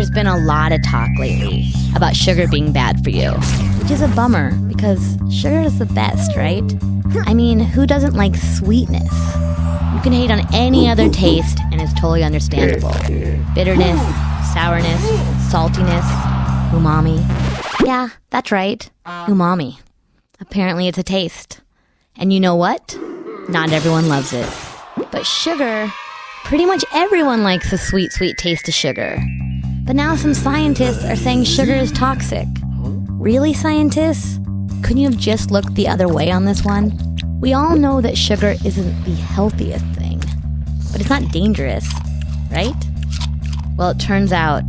There's been a lot of talk lately about sugar being bad for you, which is a bummer because sugar is the best, right? I mean, who doesn't like sweetness? You can hate on any other taste and it's totally understandable. Bitterness, sourness, saltiness, umami. Yeah, that's right, umami. Apparently it's a taste. And you know what? Not everyone loves it. But sugar, pretty much everyone likes the sweet, sweet taste of sugar. But now some scientists are saying sugar is toxic. Really, scientists? Couldn't you have just looked the other way on this one? We all know that sugar isn't the healthiest thing, but it's not dangerous, right? Well, it turns out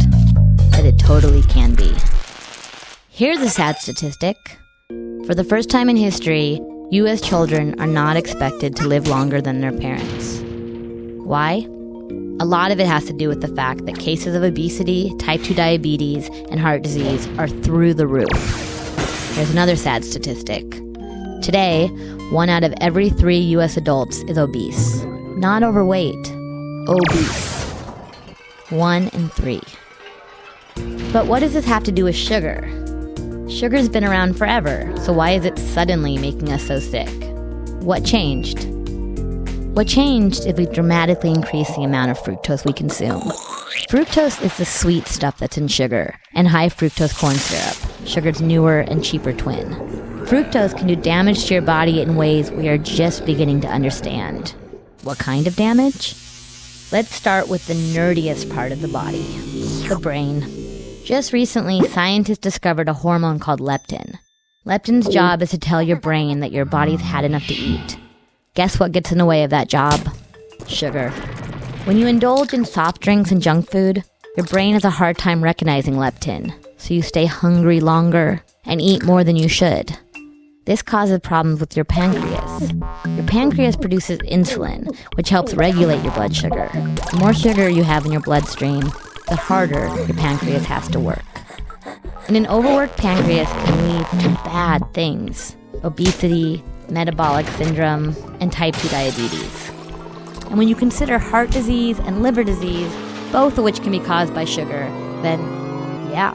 that it totally can be. Here's a sad statistic. For the first time in history, U.S. children are not expected to live longer than their parents. Why? A lot of it has to do with the fact that cases of obesity, type 2 diabetes, and heart disease are through the roof. Here's another sad statistic. Today, 1 out of every 3 U.S. adults is obese. Not overweight, obese. 1 in 3. But what does this have to do with sugar? Sugar's been around forever, so why is it suddenly making us so sick? What changed? What changed is we dramatically increased the amount of fructose we consume. Fructose is the sweet stuff that's in sugar, and high fructose corn syrup, sugar's newer and cheaper twin. Fructose can do damage to your body in ways we are just beginning to understand. What kind of damage? Let's start with the nerdiest part of the body, the brain. Just recently, scientists discovered a hormone called leptin. Leptin's job is to tell your brain that your body's had enough to eat. Guess what gets in the way of that job? Sugar. When you indulge in soft drinks and junk food, your brain has a hard time recognizing leptin, so you stay hungry longer and eat more than you should. This causes problems with your pancreas. Your pancreas produces insulin, which helps regulate your blood sugar. The more sugar you have in your bloodstream, the harder your pancreas has to work. And an overworked pancreas can lead to bad things: obesity, metabolic syndrome, and type 2 diabetes. And when you consider heart disease and liver disease, both of which can be caused by sugar, then yeah,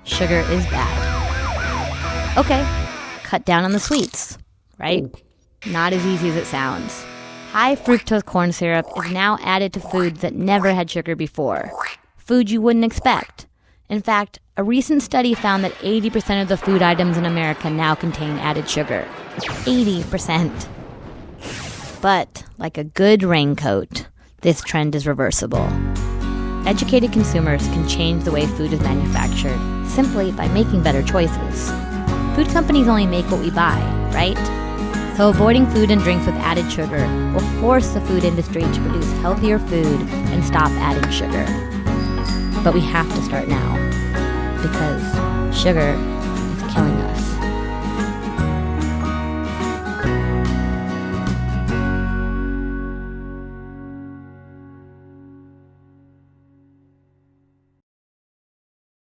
sugar is bad. Okay, cut down on the sweets, right? Not as easy as it sounds. High fructose corn syrup is now added to foods that never had sugar before. Food you wouldn't expect. In fact, a recent study found that 80% of the food items in America now contain added sugar. 80%. But, like a good raincoat, this trend is reversible. Educated consumers can change the way food is manufactured simply by making better choices. Food companies only make what we buy, right? So avoiding food and drinks with added sugar will force the food industry to produce healthier food and stop adding sugar. But we have to start now, because sugar is killing us.